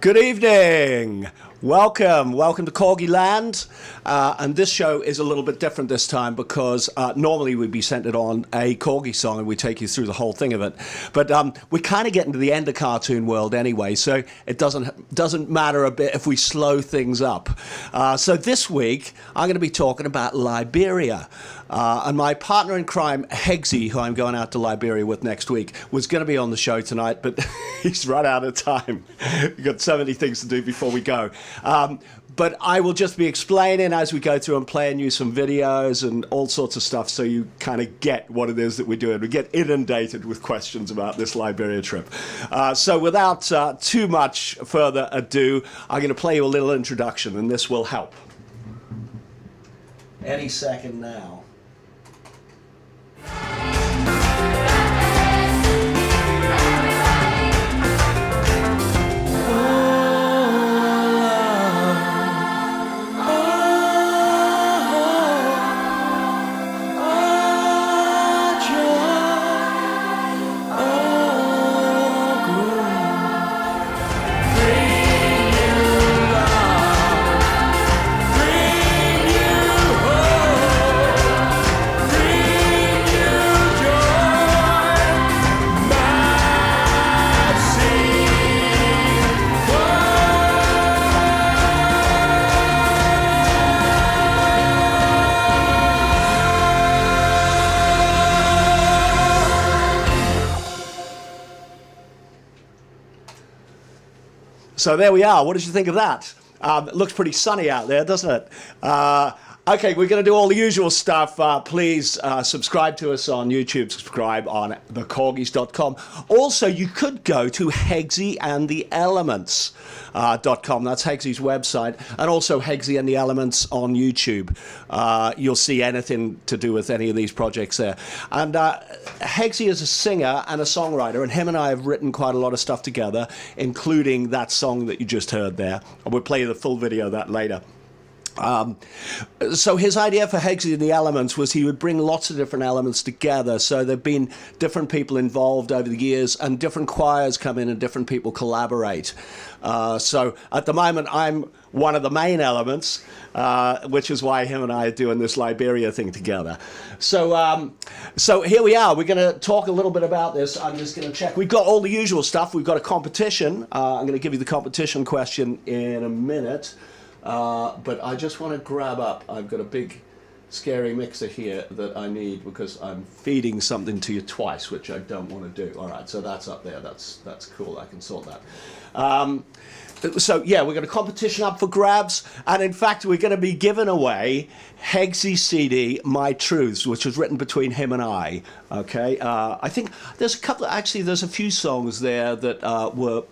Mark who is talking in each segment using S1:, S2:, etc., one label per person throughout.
S1: Good evening. Welcome to Corgi Land. And this show is a little bit different this time because normally we'd be centered on a Korgis song and we take you through the whole thing of it. But we're kind of getting to the end of Kartoon World anyway, so it doesn't matter a bit if we slow things up. So this week I'm going to be talking about Liberia. And my partner in crime, Hegsy, who I'm going out to Liberia with next week, was going to be on the show tonight, but he's run out of time. We've got so many things to do before we go. But I will just be explaining as we go through and playing you some videos and all sorts of stuff so you kind of get what it is that we're doing. We get inundated with questions about this Liberia trip. So without too much further ado, I'm going to play you a little introduction and this will help. Any second now. So there we are. What did you think of that? It looks pretty sunny out there, doesn't it? Okay, we're going to do all the usual stuff. Please subscribe to us on YouTube, subscribe on thekorgis.com. Also, you could go to hegsyandtheelements.com. That's Hegsy's website. And also Hegsy and the Elements on YouTube. You'll see anything to do with any of these projects there. And Hegsy is a singer and a songwriter, and him and I have written quite a lot of stuff together, including that song that you just heard there. And we'll play you the full video of that later. So his idea for Hegsy and the Elements was he would bring lots of different elements together. So there have been different people involved over the years and different choirs come in and different people collaborate. So at the moment I'm one of the main elements, which is why him and I are doing this Liberia thing together. So so here we are. We're going to talk a little bit about this. I'm just going to check. We've got all the usual stuff. We've got a competition. I'm going to give you the competition question in a minute. But I just want to grab up, I've got a big scary mixer here that I need because I'm feeding something to you twice, which I don't want to do. All right, so that's up there. That's cool. I can sort that. So yeah, we've got a competition up for grabs, and in fact we're going to be giving away Hegsy's CD, My Truths, which was written between him and I. Okay, I think there's a couple, actually there's a few songs there that were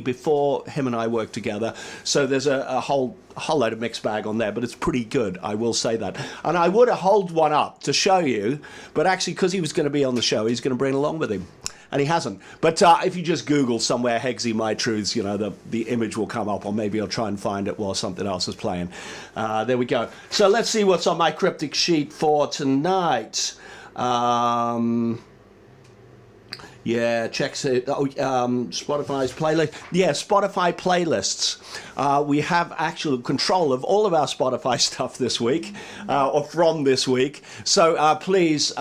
S1: before him and I worked together, so there's a whole load of mixed bag on there, but it's pretty good, I will say that. And I would have held one up to show you, but actually because he was going to be on the show, he's going to bring it along with him, and he hasn't. But if you just Google somewhere Hegsy My Truths, you know, the image will come up, or maybe I'll try and find it while something else is playing. There we go. So let's see what's on my cryptic sheet for tonight. Yeah, checks it. Spotify's playlist. Yeah, Spotify playlists. We have actual control of all of our Spotify stuff this week, or from this week. So please,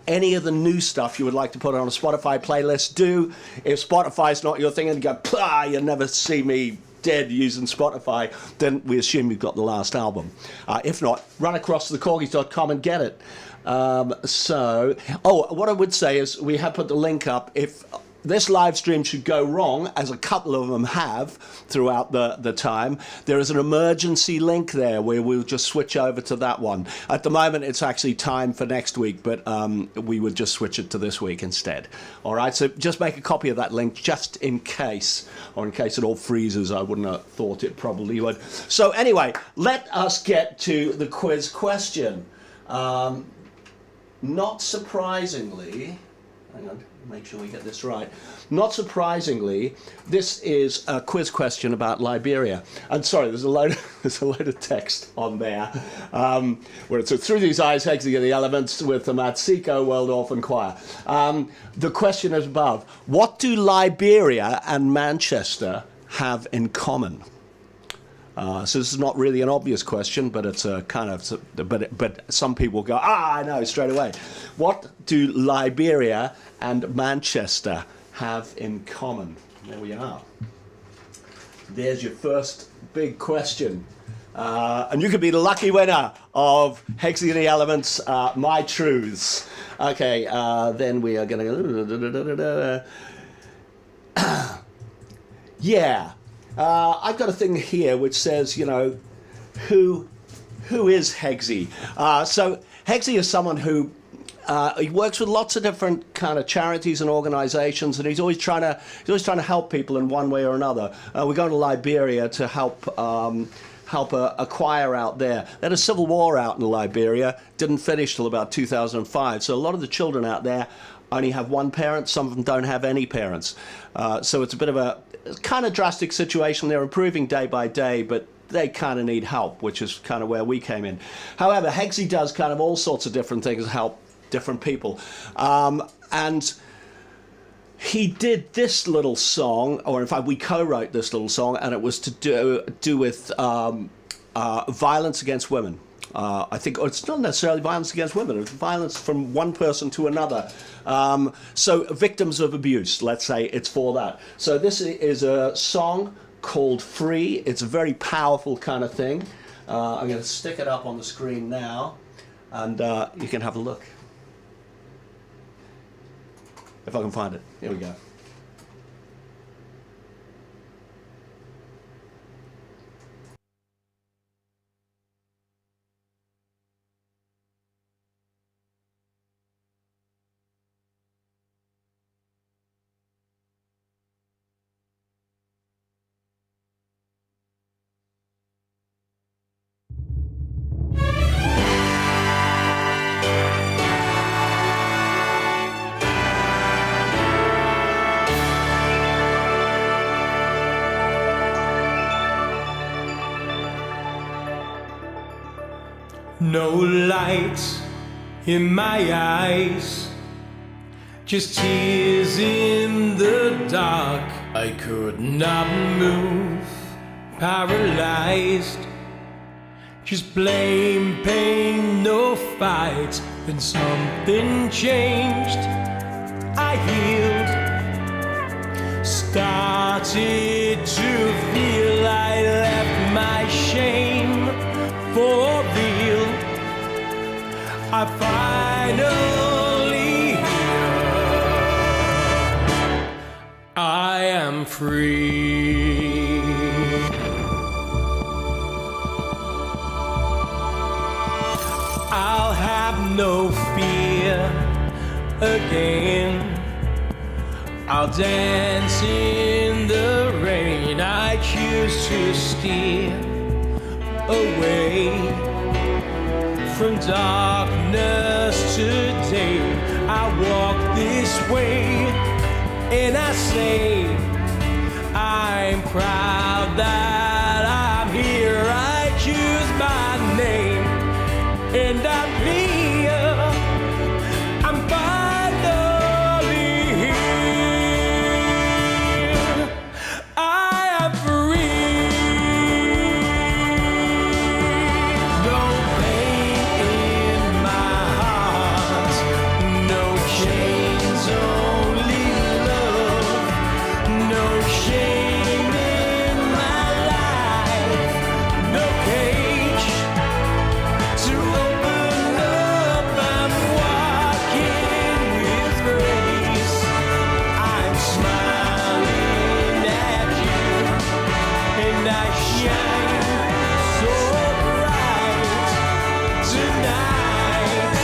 S1: any of the new stuff you would like to put on a Spotify playlist, do. If Spotify's not your thing and you go, you never see me dead using Spotify, then we assume you've got the last album. If not, run across to thekorgis.com and get it. What I would say is we have put the link up. If this live stream should go wrong, as a couple of them have throughout the time, there is an emergency link there where we'll just switch over to that one. At the moment, it's actually time for next week, but we would just switch it to this week instead. All right, so just make a copy of that link just in case, or in case it all freezes. I wouldn't have thought it probably would. So anyway, let us get to the quiz question. Not surprisingly, hang on, make sure we get this right. Not surprisingly, this is a quiz question about Liberia. And sorry, there's a load of text on there. Where it says, through these eyes, Hegsy and the Elements with the Matsiko World Orphan Choir. The question is above. What do Liberia and Manchester have in common? So this is not really an obvious question, but it's a kind of, but some people go, I know straight away. What do Liberia and Manchester have in common? There we are. There's your first big question. And you could be the lucky winner of Hegsy and the Elements, My Truths. Okay, then we are going to... Yeah. I've got a thing here which says, you know, who is Hegsy? So Hegsy is someone who he works with lots of different kind of charities and organisations, and he's always trying to help people in one way or another. We're going to Liberia to help a choir out there. They had a civil war out in Liberia, didn't finish till about 2005. So a lot of the children out there only have one parent. Some of them don't have any parents. So it's a bit of a kind of drastic situation. They're improving day by day, but they kind of need help, which is kind of where we came in. However, Hegsy does kind of all sorts of different things to help different people. And he did this little song, or in fact we co-wrote this little song, and it was to do with violence against women. I think it's not necessarily violence against women, it's violence from one person to another. So victims of abuse, let's say it's for that. So this is a song called Free. It's a very powerful kind of thing. I'm going to stick it up on the screen now, and you can have a look. If I can find it. Here we go.
S2: No light in my eyes, just tears in the dark. I could not move, paralyzed. Just blame, pain, no fight. Then something changed. I healed, started to feel I left my shame for real. I finally hear I am free. I'll have no fear again. I'll dance in the rain. I choose to steer away from darkness today. I walk this way and I say I'm proud that I'm here. I choose my name and I'm here. I'm finally here. I am free. No pain in my heart, no chains, only love. No shame in my life, no cage to open up. I'm walking with grace. I'm smiling at you, and I shine so bright tonight,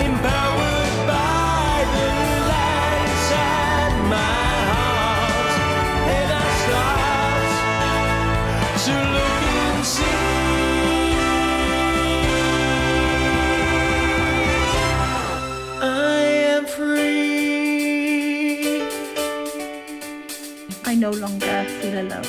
S2: empowered by the light inside my heart. And I start to look and see I am free.
S3: I no longer feel alone.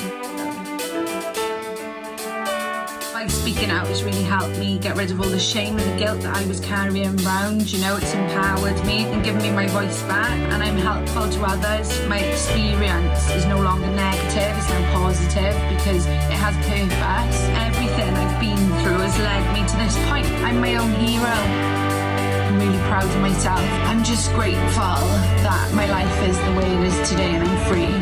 S4: I
S3: like speaking out has really helped me get rid of all the shame and the guilt that I was carrying around. You know, it's empowered me and given me my voice back, and I'm helpful to others. My experience is no longer negative, it's now positive because it has purpose. Everything I've been through has led me to this point. I'm my own hero. I'm really proud of myself. I'm just grateful that my life is the way it is today and I'm free.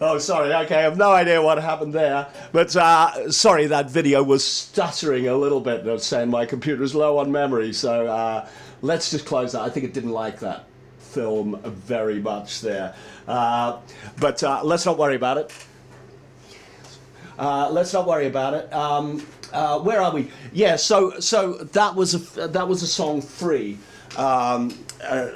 S1: Oh, sorry. Okay, I have no idea what happened there. But sorry, that video was stuttering a little bit. I was saying my computer's low on memory. So let's just close that. I think it didn't like that film very much there. But let's not worry about it. Let's not worry about it. Where are we? Yeah, so that was a song, Free.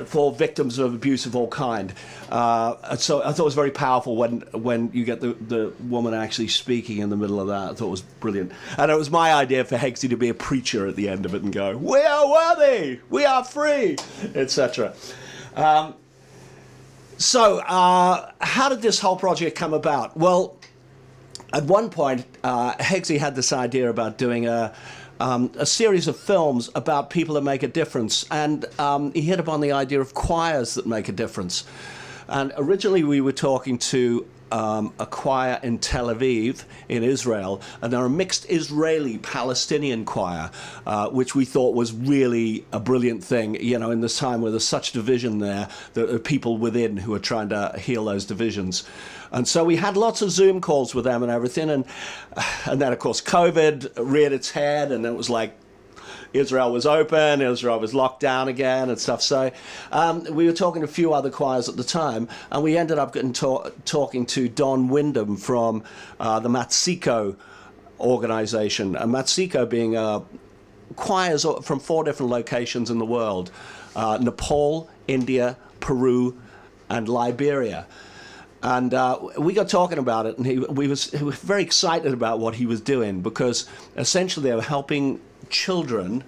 S1: For victims of abuse of all kind. So I thought it was very powerful when you get the woman actually speaking in the middle of that. I thought it was brilliant. And it was my idea for Hegsy to be a preacher at the end of it and go, "We are worthy, we are free," etc. So how did this whole project come about? Well, at one point, Hegsy had this idea about doing a series of films about people that make a difference, and he hit upon the idea of choirs that make a difference. And originally we were talking to a choir in Tel Aviv in Israel, and they're a mixed Israeli-Palestinian choir, which we thought was really a brilliant thing, you know, in this time where there's such division there, there are people within who are trying to heal those divisions. And so we had lots of Zoom calls with them and everything, and then of course COVID reared its head, and it was like Israel was open, Israel was locked down again and stuff. So we were talking to a few other choirs at the time, and we ended up getting talking to Don Wyndham from the Matsiko organization. And Matsiko being choirs from 4 different locations in the world: Nepal, India, Peru, and Liberia. And we got talking about it, and he was very excited about what he was doing, because essentially they were helping children,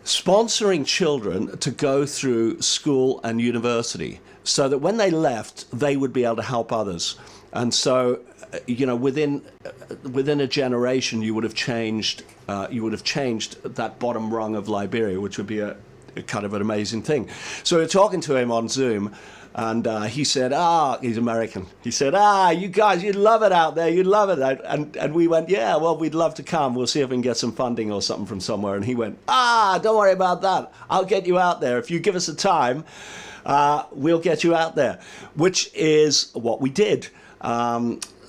S1: sponsoring children to go through school and university, so that when they left, they would be able to help others. And so, you know, within a generation, you would have changed that bottom rung of Liberia, which would be a kind of an amazing thing. So we were talking to him on Zoom. And he said, he's American. He said, you guys, you'd love it out there. You'd love it. And we went, yeah, well, we'd love to come. We'll see if we can get some funding or something from somewhere. And he went, don't worry about that. I'll get you out there. If you give us a time, we'll get you out there, which is what we did.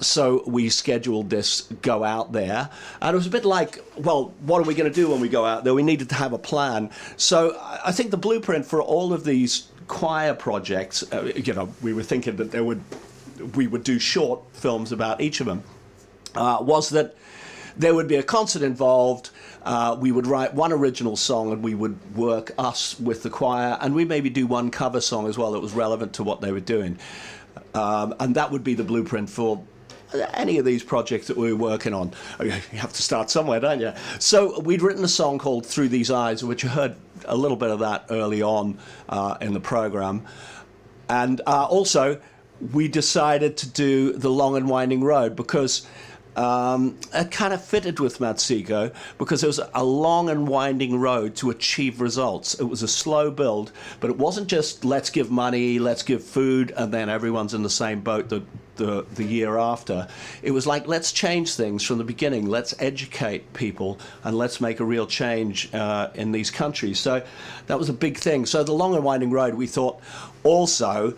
S1: So we scheduled this go out there, and it was a bit like, well, what are we going to do when we go out there? We needed to have a plan. So I think the blueprint for all of these choir projects, you know, we were thinking that we would do short films about each of them, was that there would be a concert involved. We would write one original song, and we would work us with the choir, and we maybe do one cover song as well that was relevant to what they were doing. And that would be the blueprint for any of these projects that we were working on. You have to start somewhere, don't you? So we'd written a song called Through These Eyes, which you heard a little bit of that early on in the program. And also, we decided to do The Long and Winding Road, because it kind of fitted with Matsiko because it was a long and winding road to achieve results. It was a slow build, but it wasn't just let's give money, let's give food, and then everyone's in the same boat the year after. It was like, let's change things from the beginning. Let's educate people and let's make a real change in these countries. So that was a big thing. So the long and winding road, we thought also,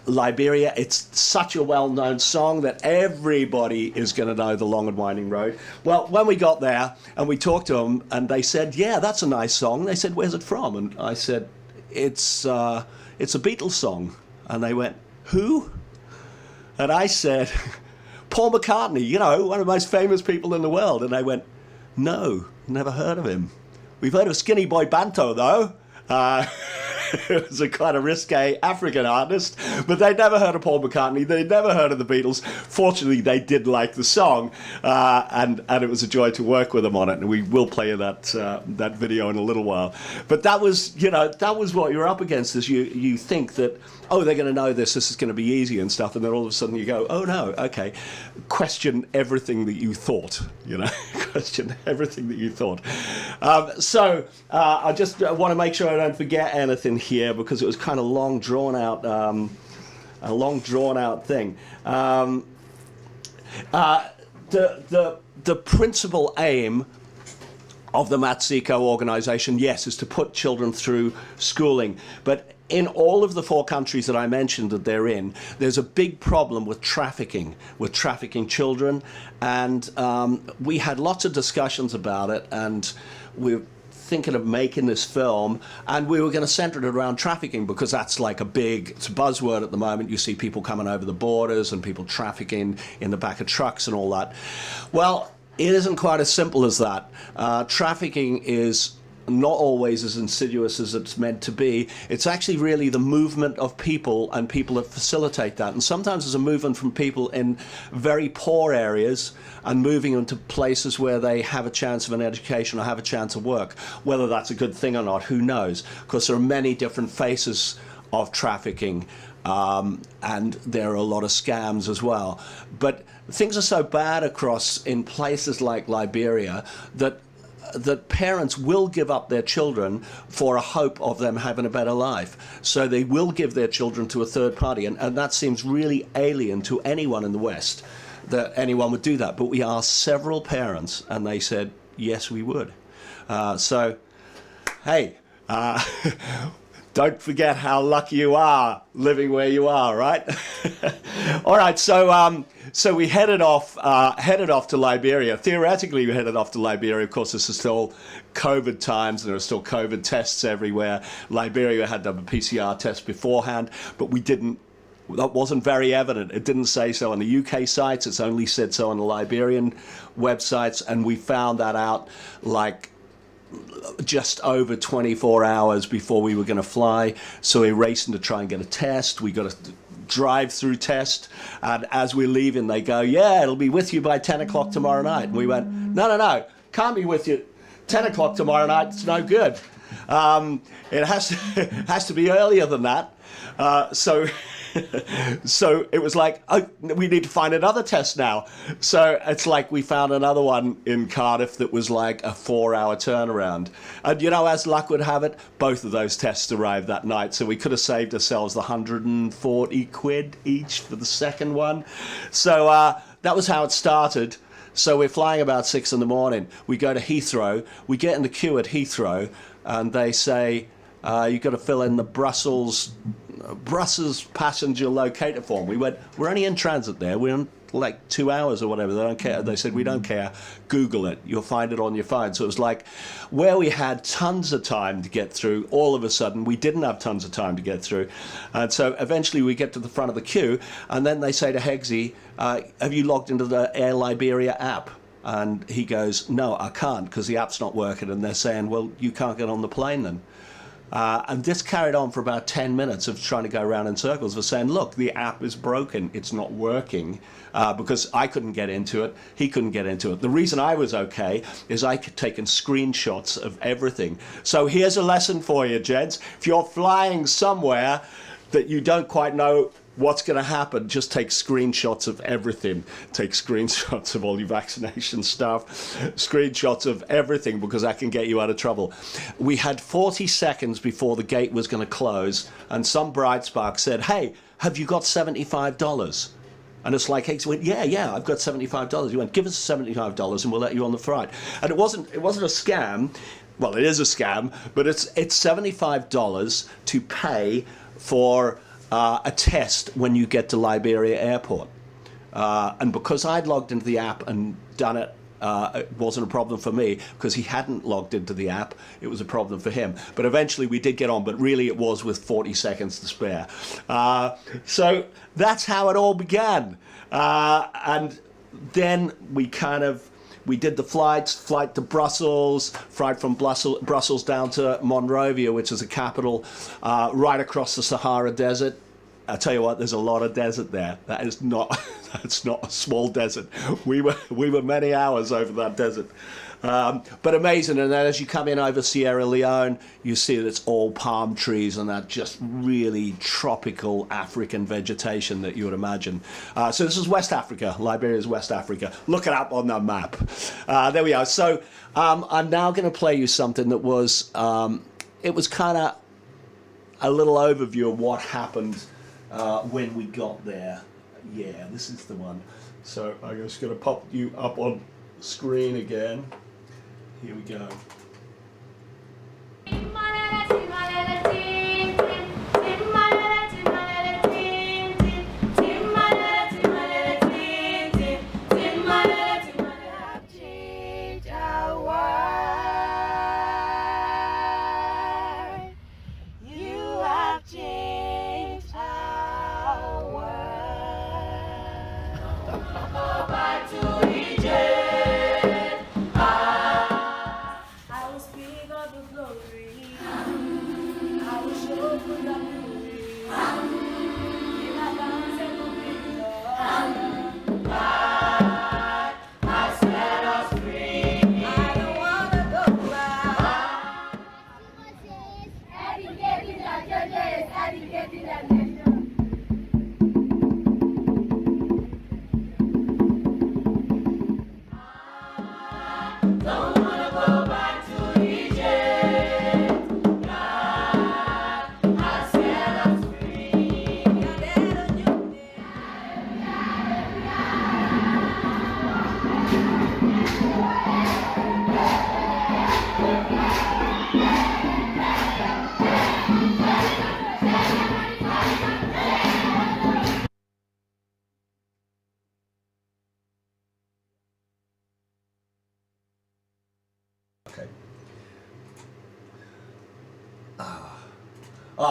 S1: Liberia, it's such a well-known song that everybody is going to know the Long and Winding Road. Well, when we got there and we talked to them and they said, yeah, that's a nice song. They said, where's it from? And I said, it's a Beatles song. And they went, who? And I said, Paul McCartney, you know, one of the most famous people in the world. And they went, no, never heard of him. We've heard of Skinny Boy Banto, though. It was a kind of risque African artist, but they'd never heard of Paul McCartney. They'd never heard of the Beatles. Fortunately, they did like the song, and it was a joy to work with them on it. And we will play that video in a little while. But that was what you're up against. Is you think that, oh, they're going to know this is going to be easy and stuff, and then all of a sudden you go, oh no, okay, question everything that you thought. Question everything that you thought. So I just want to make sure I don't forget anything here because it was kind of a long drawn out thing. The principal aim of the Matsiko organization, yes, is to put children through schooling, but in all of the 4 countries that I mentioned that they're in, there's a big problem with trafficking children, and we had lots of discussions about it, and we're thinking of making this film, and we were going to center it around trafficking because that's like it's a buzzword at the moment. You see people coming over the borders and people trafficking in the back of trucks and all that. Well, it isn't quite as simple as that. Trafficking is not always as insidious as it's meant to be. It's actually really the movement of people and people that facilitate that. And sometimes there's a movement from people in very poor areas and moving them to places where they have a chance of an education or have a chance of work. Whether that's a good thing or not, who knows? Because there are many different faces of trafficking, and there are a lot of scams as well. But things are so bad in places like Liberia that parents will give up their children for a hope of them having a better life. So they will give their children to a third party. And that seems really alien to anyone in the West, that anyone would do that. But we asked several parents, and they said, yes, we would. So, hey, don't forget how lucky you are living where you are, right? All right, so we headed off to Liberia. Theoretically, we headed off to Liberia. Of course, this is still COVID times, and there are still COVID tests everywhere. Liberia had done a PCR test beforehand, but we didn't. That wasn't very evident. It didn't say so on the UK sites. It's only said so on the Liberian websites, and we found that out like just over 24 hours before we were going to fly. So we're racing to try and get a test. We got a drive-through test, and as we're leaving they go, yeah, it'll be with you by 10 o'clock tomorrow night. And we went, no, can't be with you 10 o'clock tomorrow night. It's no good. It has to be earlier than that. So it was like, oh, we need to find another test now. So it's like we found another one in Cardiff that was like a 4-hour turnaround. And as luck would have it, both of those tests arrived that night. So we could have saved ourselves the 140 quid each for the second one. So that was how it started. So we're flying about 6 in the morning. We go to Heathrow. We get in the queue at Heathrow, and they say, you've got to fill in the Brussels passenger locator form. We went, we're only in transit there. We're in like 2 hours or whatever. They don't care. They said, we don't care. Google it. You'll find it on your phone. So it was like where we had tons of time to get through, all of a sudden we didn't have tons of time to get through. And so eventually we get to the front of the queue, and then they say to Hegsy, have you logged into the Air Liberia app? And he goes, no, I can't, because the app's not working. And they're saying, well, you can't get on the plane then. And this carried on for about 10 minutes of trying to go around in circles of saying, look, the app is broken, it's not working, because I couldn't get into it, he couldn't get into it. The reason I was okay is I could taken screenshots of everything. So here's a lesson for you, gents. If you're flying somewhere that you don't quite know what's going to happen? Just take screenshots of everything. Take screenshots of all your vaccination stuff, screenshots of everything, because that can get you out of trouble. We had 40 seconds before the gate was going to close, and some bright spark said, "Hey, have you got $75? And it's like, hey, so went, yeah, I've got $75. He went, give us $75 and we'll let you on the flight. And it wasn't a scam. Well, it is a scam, but it's $75 to pay for a test when you get to Liberia Airport. And because I'd logged into the app and done it, it wasn't a problem for me. Because he hadn't logged into the app, it was a problem for him. But eventually we did get on, but really it was with 40 seconds to spare. So that's how it all began. And then we did the flight to Brussels, flight from Brussels down to Monrovia, which is the capital, right across the Sahara Desert. I tell you what, there's a lot of desert there. That's not a small desert. We were many hours over that desert, but amazing. And then as you come in over Sierra Leone, you see that it's all palm trees and that just really tropical African vegetation that you would imagine. So this is West Africa. Liberia is West Africa. Look it up on the map. There we are. So I'm now going to play you something that was it was kind of a little overview of what happened when we got there. Yeah, this is the one. So I'm just going to pop you up on screen again. Here we go.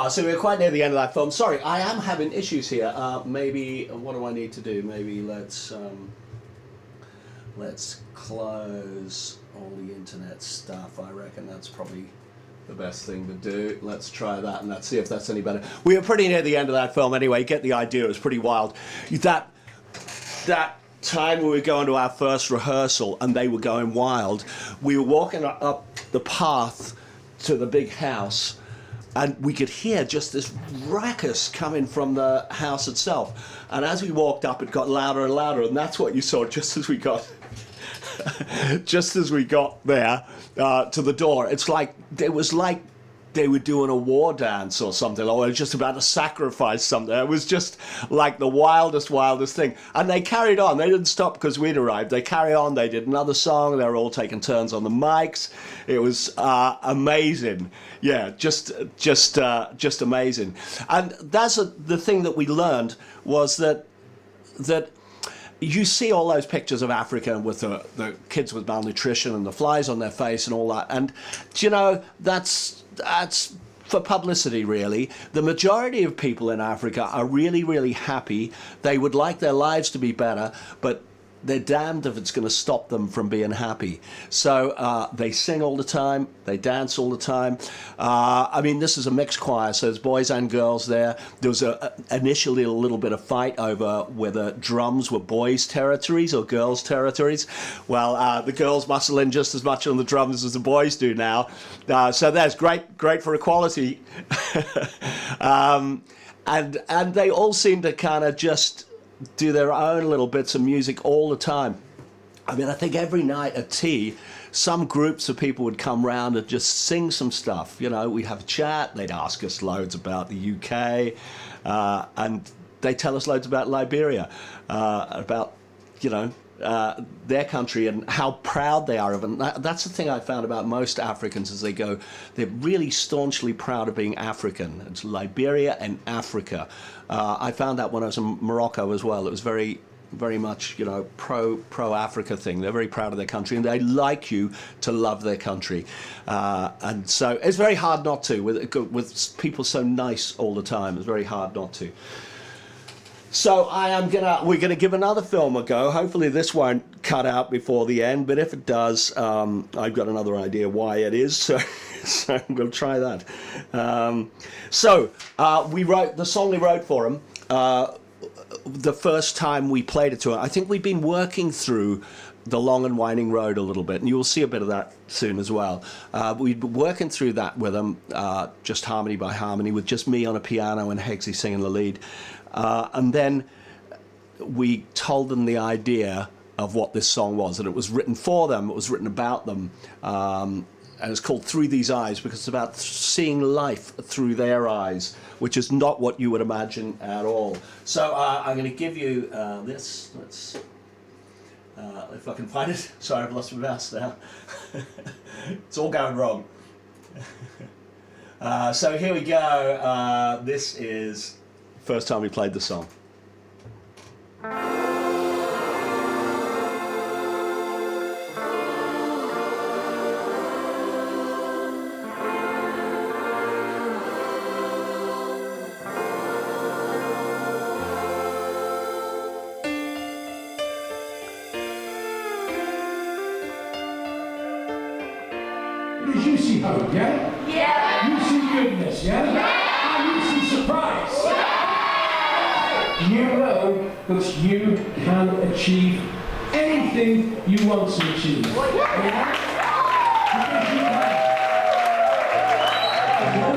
S1: So we're quite near the end of that film. Sorry, I am having issues here. Maybe, what do I need to do? Maybe let's close all the internet stuff. I reckon that's probably the best thing to do. Let's try that and let's see if that's any better. We were pretty near the end of that film anyway. You get the idea. It was pretty wild. That time we were going to our first rehearsal and they were going wild. We were walking up the path to the big house, and we could hear just this ruckus coming from the house itself. And as we walked up, it got louder and louder, and that's what you saw just as we got there to the door. It was like they were doing a war dance or something, or they were just about to sacrifice something. It was just like the wildest thing. And they carried on. They didn't stop because we'd arrived. They carried on. They did another song. They were all taking turns on the mics. It was amazing. Yeah, just amazing. And that's the thing that we learned was that you see all those pictures of Africa with the kids with malnutrition and the flies on their face and all that. And, you know, that's for publicity, really. The majority of people in Africa are really, really happy. They would like their lives to be better, but they're damned if it's going to stop them from being happy. So they sing all the time, they dance all the time. I mean, this is a mixed choir, so there's boys and girls there. There was initially a little bit of fight over whether drums were boys' territories or girls' territories. Well, the girls muscle in just as much on the drums as the boys do now. So that's great for equality. and they all seem to kind of just do their own little bits of music all the time. I mean, I think every night at tea, some groups of people would come round and just sing some stuff. You know, we'd have a chat. They'd ask us loads about the UK, and they tell us loads about Liberia, about, you know, their country and how proud they are of it. And that's the thing I found about most Africans as they go, they're really staunchly proud of being African. It's Liberia and Africa. I found that when I was in Morocco as well. It was very much, you know, pro-Africa thing. They're very proud of their country, and they like you to love their country. And so it's very hard not to, with people so nice all the time. It's very hard not to. So we're gonna give another film a go. Hopefully this won't cut out before the end, but if it does, I've got another idea why it is. So we'll try that. We wrote the song we wrote for him. The first time we played it to him, I think we've been working through The Long and Winding Road a little bit, and you will see a bit of that soon as well. We've been working through that with him, just harmony by harmony, with just me on a piano and Hegsy singing the lead. And then we told them the idea of what this song was, that it was written for them, it was written about them, and it's called Through These Eyes because it's about seeing life through their eyes, which is not what you would imagine at all. So I'm going to give you this. Let's, if I can find it. Sorry, I've lost my mouse now. It's all going wrong. So here we go. This is the first time we played the song.
S4: Because you see hope, yeah? Yeah. You see goodness, yeah? Yeah. And you see surprise. Yeah. You know that you can achieve anything you want to achieve. Yeah? Because you can.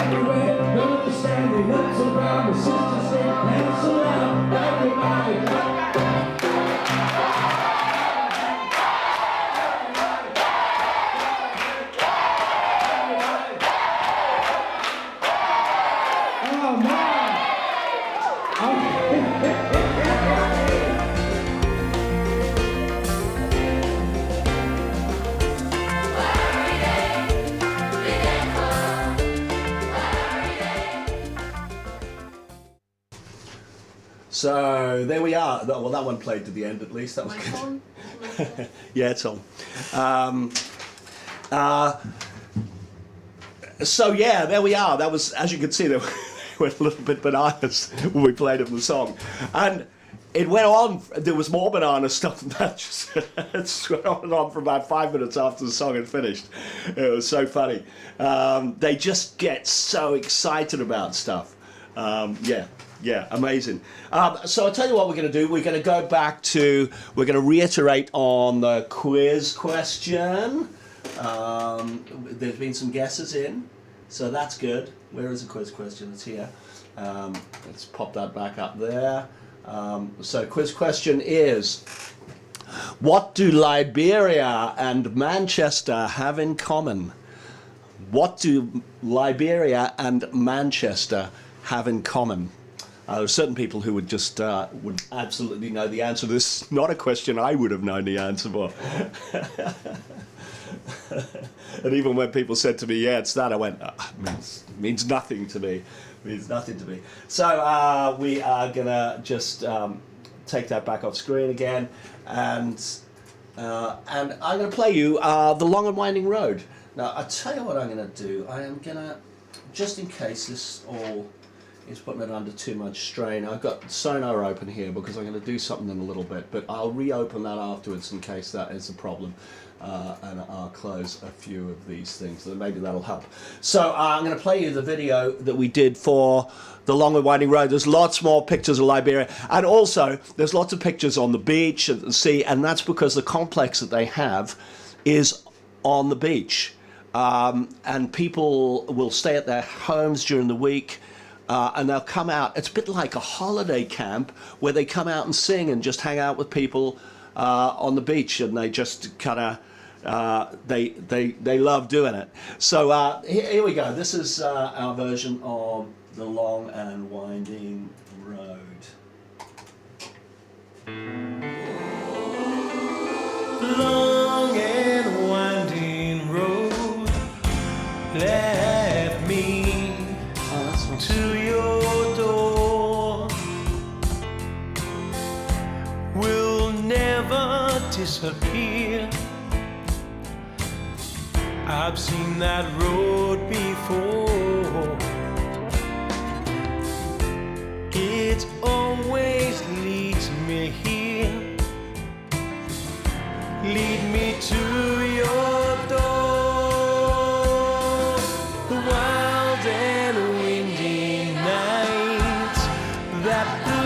S4: Everywhere, no understanding, that's around the sisters, dance around, everybody.
S1: So there we are. Well, that one played to the end at least. That was good. Yeah, it's on. So yeah, there we are. That was, as you can see, they went a little bit bananas when we played them the song, and it went on. There was more banana stuff than that. It went on and on for about 5 minutes after the song had finished. It was so funny. They just get so excited about stuff. Yeah, amazing. So I'll tell you what we're going to do. We're going to go back to, we're going to reiterate on the quiz question. There's been some guesses in, so that's good. Where is the quiz question? It's here. Let's pop that back up there. So quiz question is, what do Liberia and Manchester have in common? What do Liberia and Manchester have in common? There are certain people who would just would absolutely know the answer. This is not a question I would have known the answer for. And even when people said to me, yeah, it's that, I went, means nothing to me. Means nothing to me. So we are going to just take that back off screen again. And I'm going to play you The Long and Winding Road. Now, I'll tell you what I'm going to do. I am going to, just in case this all is putting it under too much strain, I've got Sonar open here because I'm going to do something in a little bit, but I'll reopen that afterwards in case that is a problem, and I'll close a few of these things, so maybe that'll help. So I'm going to play you the video that we did for The Long and Winding Road. There's lots more pictures of Liberia, and also there's lots of pictures on the beach and the sea, and that's because the complex that they have is on the beach, and people will stay at their homes during the week. and they'll come out. It's a bit like a holiday camp where they come out and sing and just hang out with people on the beach, and they just kind of they love doing it. So here we go. This is our version of The Long and Winding Road.
S2: Long and winding road led me to your door. Will never disappear. I've seen that road before. It always leads me here. Lead me to your door. The wild and windy nights that the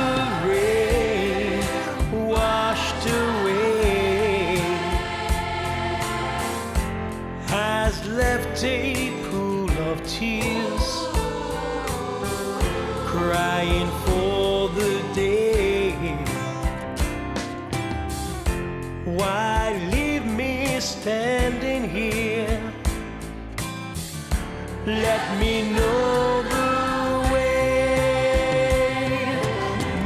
S2: rain washed away has left a pool of tears, crying for the day. Why leave me standing here? Let me know the way.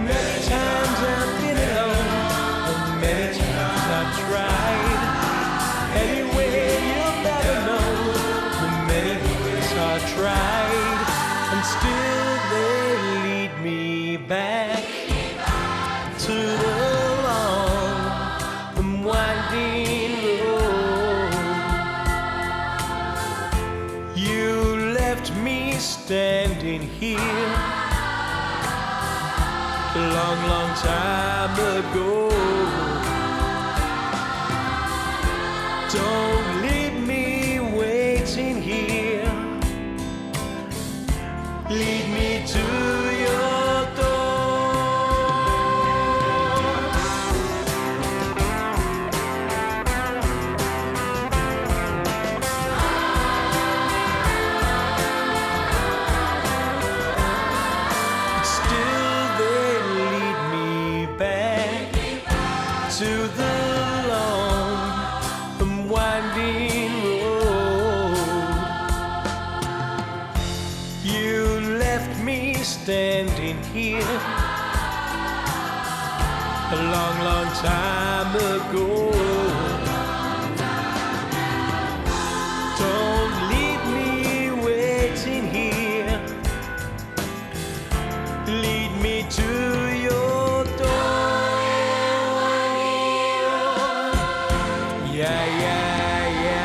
S2: Many times I've been alone, and many times I've tried. Anyway, you'll never know the many ways I've tried, and still they lead me back to the long and winding road. You left me standing here a long, long time ago. Don't leave me waiting here. Lead me to your door. Still they lead me back to the long and winding road. You left me standing here a long, long time ago. Don't leave me waiting here. Lead me to your door. Yeah, yeah, yeah.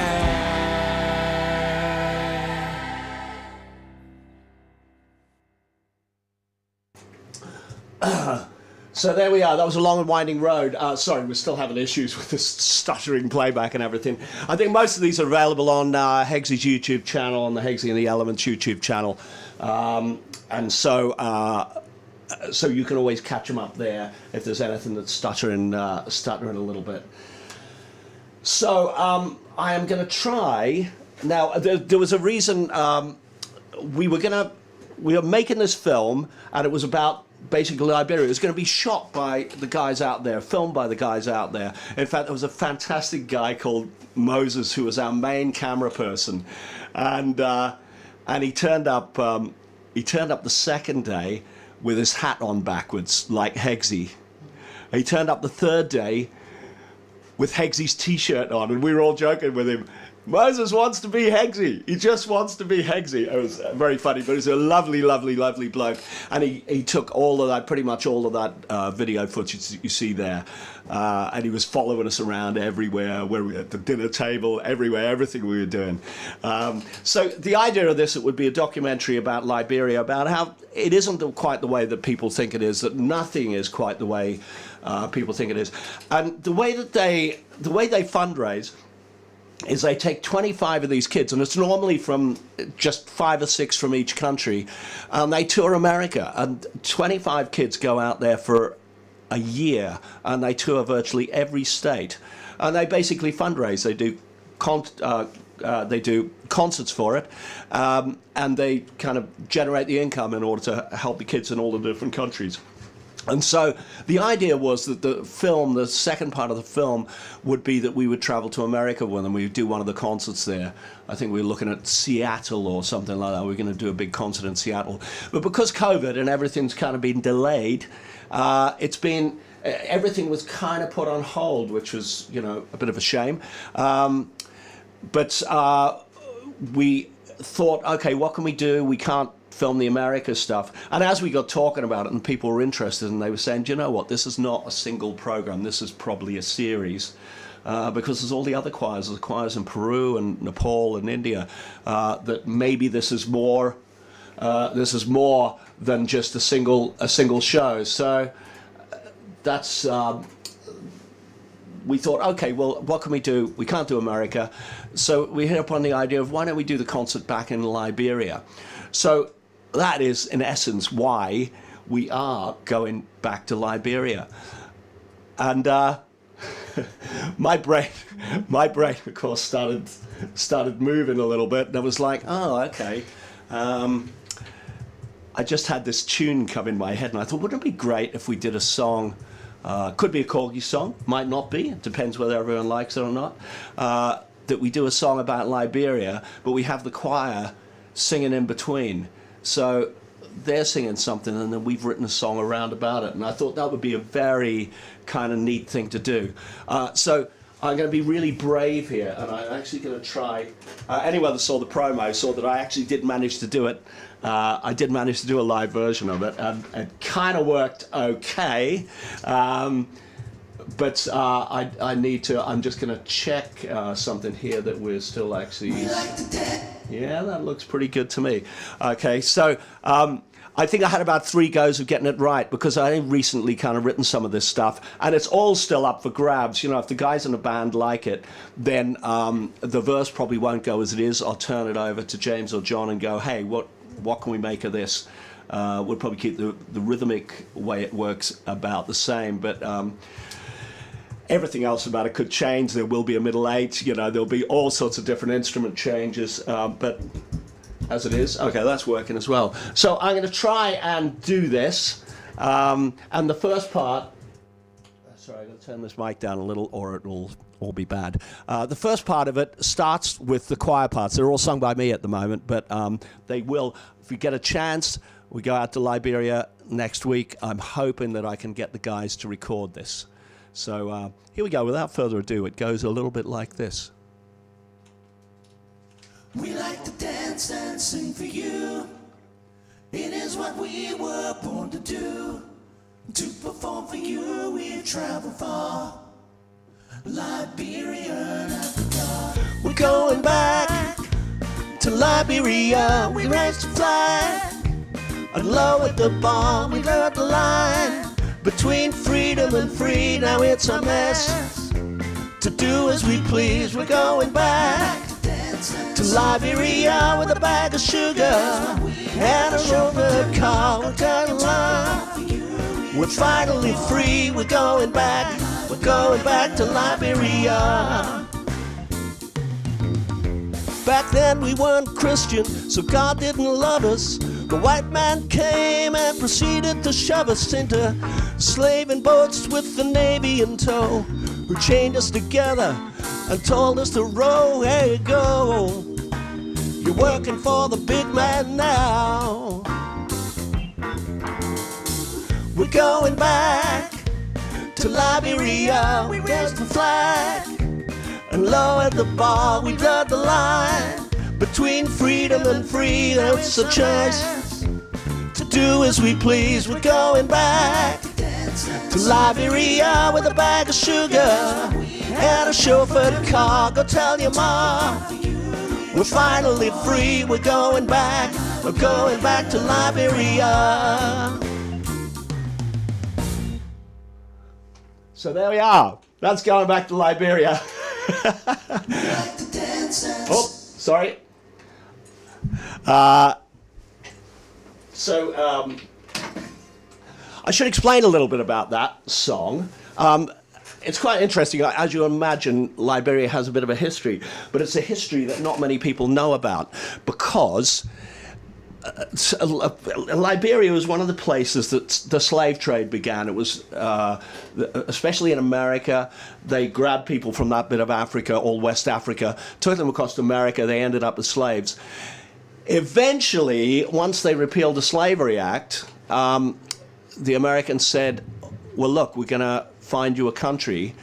S1: So there we are. That was a long and winding road. Sorry, we're still having issues with this stuttering playback and everything. I think most of these are available on Heggsy's YouTube channel, on the Heggsy and the Elements YouTube channel. And so you can always catch them up there if there's anything that's stuttering a little bit. So I am going to try. Now, there was a reason we were making this film, and it was about basically Liberia. It was going to be shot by the guys out there, filmed by the guys out there. In fact, there was a fantastic guy called Moses who was our main camera person, and he turned up. He turned up the second day with his hat on backwards, like Heggsy. He turned up the third day with Heggsy's t-shirt on, and we were all joking with him. Moses wants to be Heggsy. He just wants to be Heggsy. It was very funny, but he was a lovely, lovely, lovely bloke. And he took all of that, pretty much all of that video footage that you see there. And he was following us around everywhere, where we were at the dinner table, everywhere, everything we were doing. So the idea of this, it would be a documentary about Liberia, about how it isn't quite the way that people think it is, that nothing is quite the way people think it is. And the way they fundraise is they take 25 of these kids, and it's normally from just 5 or 6 from each country, and they tour America, and 25 kids go out there for a year, and they tour virtually every state, and they basically fundraise. They do they do concerts for it, and they kind of generate the income in order to help the kids in all the different countries. And so the idea was that the film, the second part of the film, would be that we would travel to America with them. We would do one of the concerts there. I think we were looking at Seattle or something like that. We were going to do a big concert in Seattle. But because COVID and everything's kind of been delayed, everything was kind of put on hold, which was, a bit of a shame. But we thought, okay, what can we do? We can't film the America stuff. And as we got talking about it and people were interested, and they were saying, do you know what, this is not a single program, this is probably a series, because there's all the other choirs, there's choirs in Peru and Nepal and India, that maybe this is more than just a single show. So that's we thought, okay, well, what can we do? We can't do America. So we hit upon the idea of, why don't we do the concert back in Liberia? So that is, in essence, why we are going back to Liberia. And my brain, of course, started moving a little bit. And I was like, oh, okay. I just had this tune come in my head, and I thought, wouldn't it be great if we did a song? Could be a Korgis song, might not be. It depends whether everyone likes it or not. That we do a song about Liberia, but we have the choir singing in between. So they're singing something, and then we've written a song around about it. And I thought that would be a very kind of neat thing to do. So I'm going to be really brave here, and I'm actually going to try. Anyone that saw the promo saw that I actually did manage to do it. I did manage to do a live version of it, and it kind of worked okay. But I need to, I'm just going to check something here that we're still actually... Yeah, that looks pretty good to me. Okay, so I think I had about 3 goes of getting it right, because I recently kind of written some of this stuff, and it's all still up for grabs. If the guys in the band like it, then the verse probably won't go as it is. I'll turn it over to James or John and go, hey, what can we make of this? We'll probably keep the rhythmic way it works about the same, but everything else about it could change. There will be a middle 8, there'll be all sorts of different instrument changes, but as it is, okay, that's working as well. So I'm going to try and do this, and the first part, sorry, I'm going to turn this mic down a little or it will all be bad. The first part of it starts with the choir parts. They're all sung by me at the moment, but they will, if we get a chance, we go out to Liberia next week. I'm hoping that I can get the guys to record this. So here we go. Without further ado, it goes a little bit like this.
S5: We like to dance and sing for you. It is what we were born to do. To perform for you, we travel far. Liberia and Africa.
S1: We're going back to Liberia. We raised the flag and lowered the bar. We blurred the line between freedom and free. Now it's a mess to do as we please. We're going back to Liberia with a bag of sugar and a rover car. We're going along. We're finally free. We're going back to Liberia. Back then we weren't Christian, so God didn't love us. The white man came and proceeded to shove us into slaving boats with the Navy in tow, who chained us together and told us to row. Here you go, you're working for the big man now. We're going back to Liberia. We raised the flag and lowered the bar. We blurred the line between freedom and free. Now it's a choice to do as we please. We're going back to Liberia with a bag of sugar and a chauffeured car. Go tell your mom we're finally free. We're going back to Liberia. So there we are. That's going back to Liberia. Oh, sorry. So I should explain a little bit about that song. it's quite interesting. As you imagine, Liberia has a bit of a history, but it's a history that not many people know about because Liberia was one of the places that the slave trade began. It was, especially in America, they grabbed people from that bit of Africa, all West Africa, took them across to America. They ended up as slaves. Eventually, once they repealed the Slavery Act, the Americans said, well, look, we're going to find you a country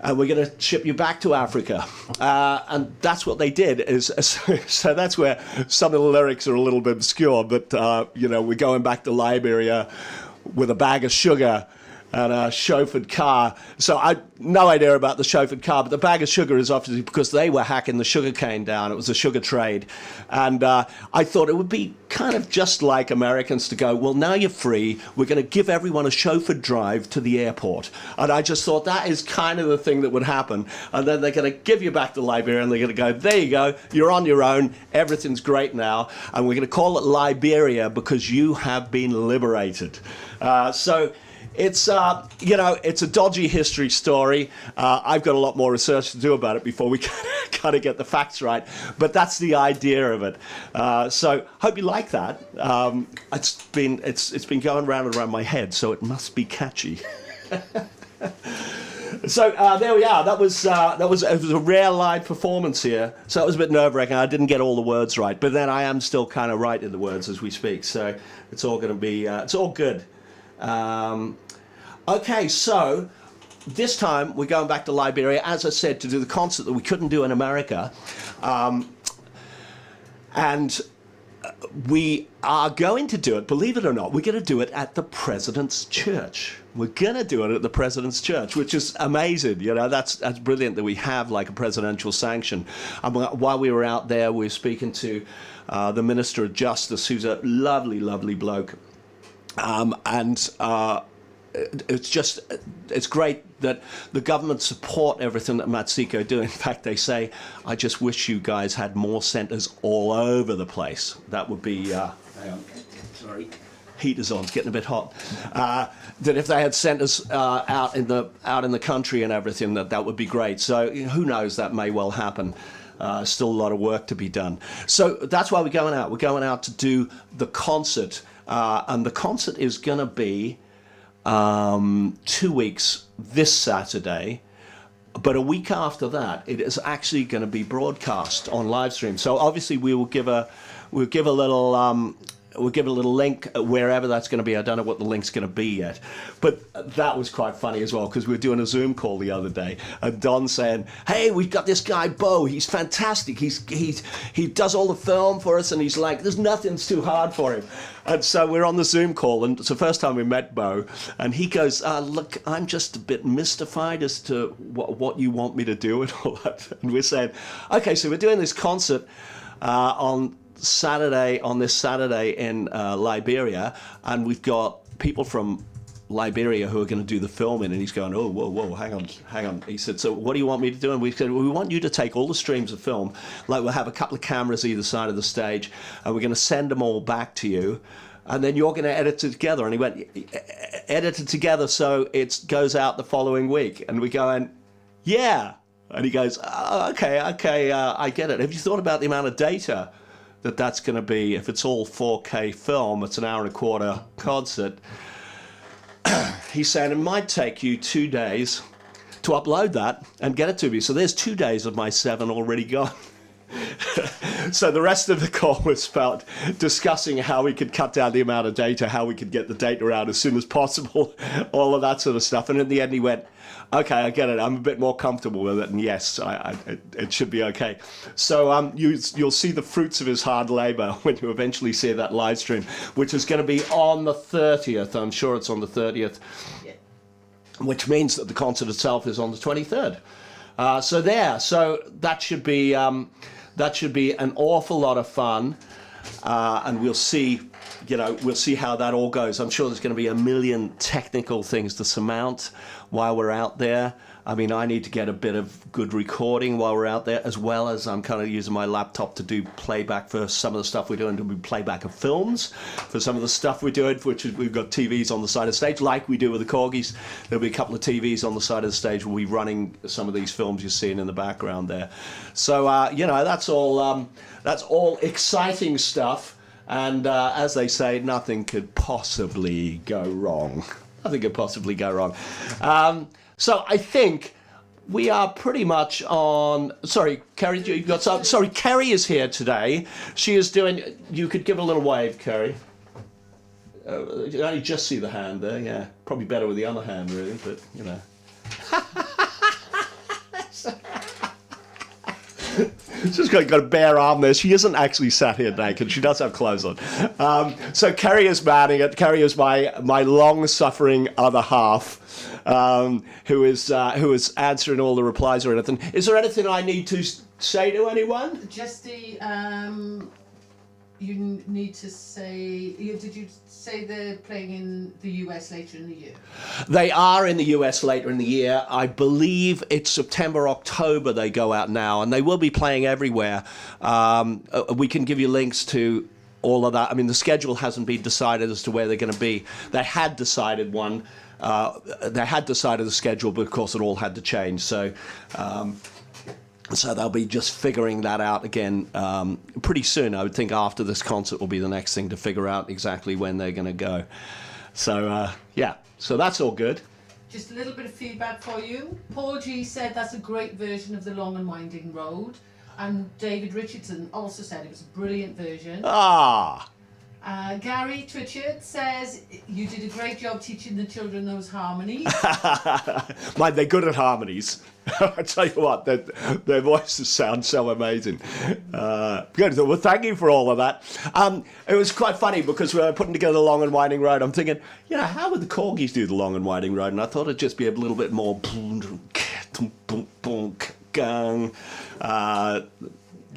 S1: and we're going to ship you back to Africa. And that's what they did. So that's where some of the lyrics are a little bit obscure, but, we're going back to Liberia with a bag of sugar and a chauffeured car. So I no idea about the chauffeured car, but the bag of sugar is obviously because they were hacking the sugar cane down. It was a sugar trade. And I thought it would be kind of just like Americans to go, well, now you're free. We're going to give everyone a chauffeured drive to the airport. And I just thought that is kind of the thing that would happen. And then they're going to give you back to Liberia and they're going to go, there you go, you're on your own. Everything's great now. And we're going to call it Liberia because you have been liberated. So it's, it's a dodgy history story. I've got a lot more research to do about it before we kind of get the facts right. But that's the idea of it. So hope you like that. It's been going round and around my head, so it must be catchy. So there we are. It was a rare live performance here. So it was a bit nerve-wracking. I didn't get all the words right, but then I am still kind of right in the words as we speak. So it's all going to be it's all good. Okay, so this time we're going back to Liberia, as I said, to do the concert that we couldn't do in America. And we are going to do it, believe it or not, we're going to do it at the President's Church. We're going to do it at the President's Church, which is amazing. That's brilliant that we have like a presidential sanction. While we were out there, we were speaking to the Minister of Justice, who's a lovely, lovely bloke. It's great that the government support everything that Matsiko do. In fact, they say, I just wish you guys had more centres all over the place. That would be, hang on, sorry, heater's on, it's getting a bit hot. That if they had centres out in the country and everything, that would be great. So who knows, that may well happen. Still a lot of work to be done. So that's why we're going out. We're going out to do the concert. And the concert is going to be 2 weks this Saturday, but a week after that it is actually going to be broadcast on Livestream. So obviously we'll give a little link wherever that's going to be. I don't know what the link's going to be yet, but that was quite funny as well because we were doing a Zoom call the other day and Don saying, hey, we've got this guy Bo, he's fantastic, he does all the film for us and he's like, there's nothing's too hard for him. And so we're on the Zoom call and it's the first time we met Bo and he goes, look, I'm just a bit mystified as to what you want me to do and all that. And we're saying, okay, so we're doing this concert on this Saturday in Liberia, and we've got people from Liberia who are going to do the filming, and he's going, oh, whoa, hang on. He said, so what do you want me to do? And we said, well, we want you to take all the streams of film, like we'll have a couple of cameras either side of the stage, and we're going to send them all back to you, and then you're going to edit it together. And he went, edit it together so it goes out the following week. And we go, and yeah. And he goes, oh, okay, I get it. Have you thought about the amount of data that's going to be? If it's all 4K film, it's an hour and a quarter concert. He said it might take you 2 days to upload that and get it to me. So there's 2 days of my 7 already gone. So the rest of the call was about discussing how we could cut down the amount of data, how we could get the data out as soon as possible, all of that sort of stuff. And in the end he went, okay, I get it. I'm a bit more comfortable with it. And yes, it should be okay. So you'll see the fruits of his hard labor when you eventually see that live stream, which is going to be on the 30th. I'm sure it's on the 30th, which means that the concert itself is on the 23rd. So that should be an awful lot of fun. And we'll see how that all goes. I'm sure there's going to be a million technical things to surmount while we're out there. I mean, I need to get a bit of good recording while we're out there, as well as I'm kind of using my laptop to do playback for some of the stuff we're doing, to do playback of films for some of the stuff we're doing, which is we've got TVs on the side of the stage, like we do with the Korgis. There'll be a couple of TVs on the side of the stage. We'll be running some of these films you're seeing in the background there. So, you know, that's all exciting stuff. And as they say, nothing could possibly go wrong. Nothing could possibly go wrong. So I think we are pretty much on. Sorry, Kerry, you've got some. Sorry, Kerry is here today. She is doing. You could give a little wave, Kerry. You only just see the hand there. Yeah, probably better with the other hand, really. But you know. She's got a bare arm there. She isn't actually sat here naked. She does have clothes on. So Kerry is manning it. Kerry is my long-suffering other half, who is answering all the replies or anything. Is there anything I need to say to anyone?
S6: Just the you need to say. Did you say they're playing in the US later in the year?
S1: They are in the US later in the year. I believe it's September, October they go out now, and they will be playing everywhere. We can give you links to all of that. I mean, the schedule hasn't been decided as to where they're going to be. They had decided one. They had decided the schedule, but of course it all had to change. So they'll be just figuring that out again pretty soon. I would think after this concert will be the next thing to figure out exactly when they're going to go. So, yeah, so that's all good.
S6: Just a little bit of feedback for you. Paul G said that's a great version of The Long and Winding Road. And David Richardson also said it was a brilliant version.
S1: Ah!
S6: Gary Twitchard says you did a great job teaching the children those harmonies.
S1: Mind, they're good at harmonies. I tell you what, their voices sound so amazing. Good. Well, thank you for all of that. It was quite funny because we were putting together the Long and Winding Road. I'm thinking, you know, how would the Korgis do the Long and Winding Road? And I thought it'd just be a little bit more.